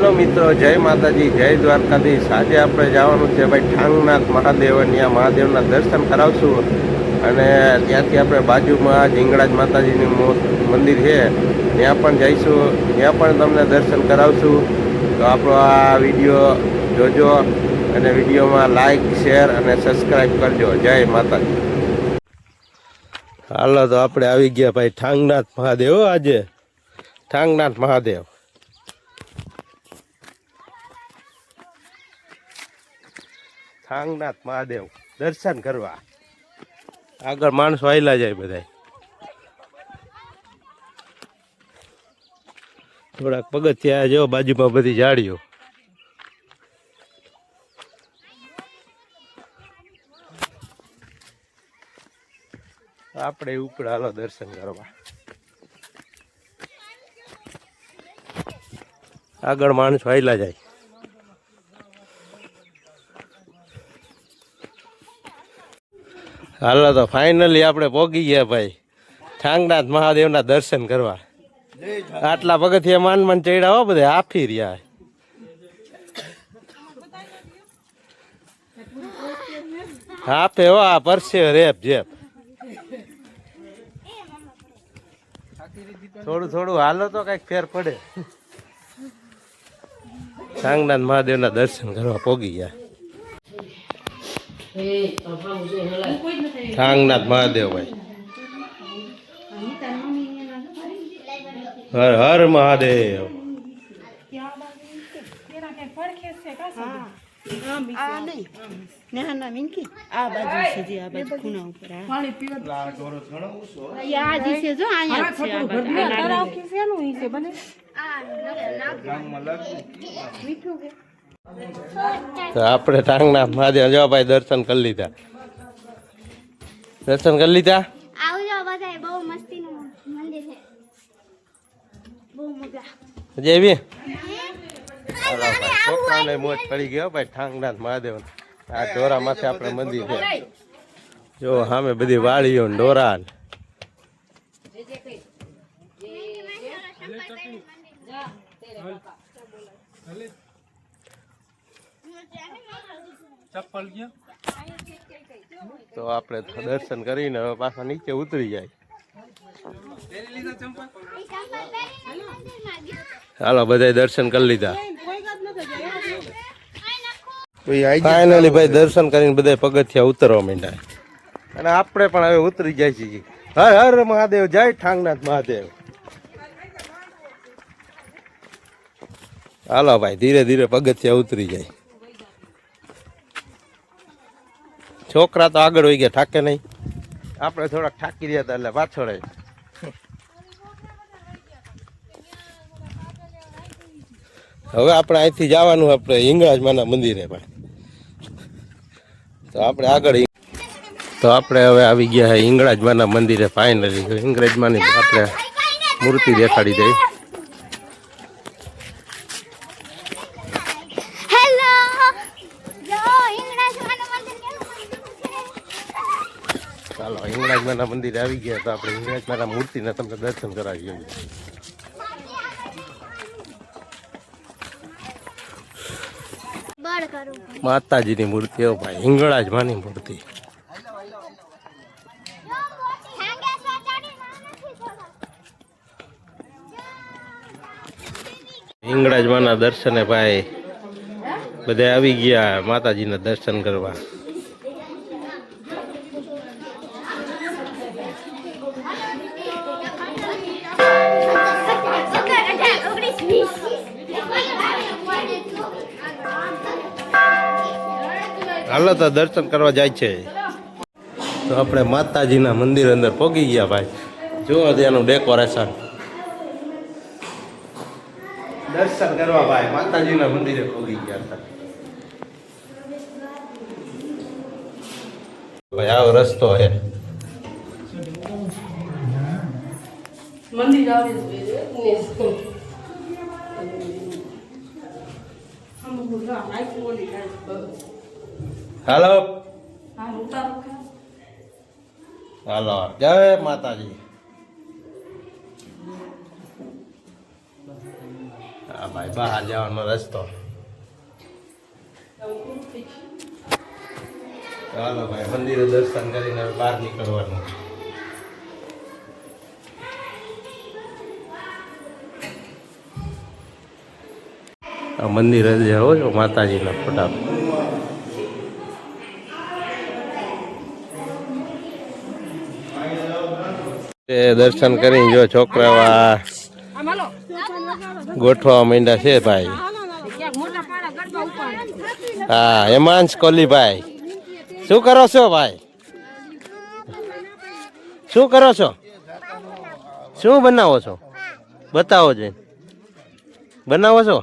હાલો મિત્રો, જય માતાજી, જય દ્વારકાધીશ। આજે આપણે જવાનું છે ભાઈ ઠાંગનાથ મહાદેવ, ત્યાં મહાદેવના દર્શન કરાવશું અને ત્યાંથી આપણે બાજુમાં હિંગળાજ માતાજીનું મંદિર છે ત્યાં પણ જઈશું, ત્યાં પણ તમને દર્શન કરાવશું। તો આપણો આ વિડીયો જોજો અને વિડીયોમાં લાઈક, શેર અને સબસ્ક્રાઈબ કરજો। જય માતાજી। હાલો, તો આપણે આવી ગયા ભાઈ ઠાંગનાથ મહાદેવ। આજે ઠાંગનાથ મહાદેવ, ઠાંગનાથ મહાદેવ દર્શન કરવા આગળ માણસો આયલા જાય બધા। થોડાક પગથિયા જો બાજુમાં બધી ઝાડીઓ। આપણે ઉપર હાલો દર્શન કરવા। આગળ માણસો આયલા જાય। હાલો, તો ફાઇનલી આપણે પહોંચી ગયા ભાઈ ઠાંગનાથ મહાદેવના દર્શન કરવા। આટલા પગથિયા માન ચડ્યા હો, બધા આફી રહ્યા। હાફે હો, આ પરસે રેપ જેપ। થોડું થોડું હાલો તો કઈક ફેર પડે। ઠાંગનાથ મહાદેવના દર્શન કરવા પહોંચી ગયા। ઠાંગનાથ મહાદેવ ભાઈ, હર હર મહાદેવ। તો આપણે ઠાંગનાથ મહાદેવ જો ભાઈ દર્શન કરી લીધા। દર્શન કરી લીધા। આવજો બધાય, બહુ મસ્તીનું મંદિર છે, બહુ મજા જેવી। હાલો ભાઈ, છોકરાને મોજ પડી ગયો ભાઈ ઠાંગનાથ મહાદેવ। આ ઢોરા માથે આપણે મંદિર છે, જો સામે બધી વાડીઓ ને ઢોરા। તો આપણે દર્શન કરીને હવે પાછા નીચે ઉતરી જાય। હાલો, બધા દર્શન કરી લીધા। ફાઇનલી ભાઈ દર્શન કરીને બધા પગથિયા ઉતરવા માંડ્યા અને આપણે પણ હવે ઉતરી જાય છીએ। હર હર મહાદેવ, જય ઠાંગનાથ મહાદેવ। હાલો ભાઈ, ધીરે ધીરે પગથિયા ઉતરી જાય। છોકરા તો આગળ હોઈ ગયા, થાકે નહીં। આપણે થોડાક થાકી રહ્યા હતા એટલે પાછળ। હવે આપણે અહીંથી જવાનું આપણે હિંગળાજ માના મંદિરે ભાઈ। તો આપણે આગળ તો આપણે હવે આવી ગયા છે હિંગળાજ માના મંદિરે ફાઇનલી। હિંગળાજ માની આપણે મૂર્તિ દેખાડી દઈ। ચાલો, હિંગળાજ માના મંદિરે આવી ગયા તો આપણે હિંગળાજ માના મૂર્તિને તમને દર્શન કરાવીએ। માતાજીની મૂર્તિ હો ભાઈ, હિંગળાજ માની મૂર્તિ। હિંગળાજ માના દર્શને ભાઈ બધા આવી ગયા માતાજીના દર્શન કરવા। હાલો, તો દર્શન કરવા જાય છે। તો આપણે માતાજીના મંદિર અંદર પહોંચી ગયા ભાઈ। જુઓ ત્યાંનું ડેકોરેશન। દર્શન કરવા ભાઈ માતાજીના મંદિરે પહોંચી ગયા હતા ભાઈ। આવો રસ્તો હે મંદિર આવે હાલો હાલો, જય માતાજી। ભાઈ બહાર જવાનો રસ્તો. ચાલો ભાઈ મંદિરે દર્શન કરીને હવે બહાર નીકળવાનું. આ મંદિર જ હો જો માતાજીના ફોટા. દર્શન કરીને જો છોકરાઓ ગોઠવા માંડ્યા છે ભાઈ. હા હેમાંશ કોહલીભાઈ શું કરો છો ભાઈ? શું કરો છો? શું બનાવો છો? બતાવો છે. બનાવો છો?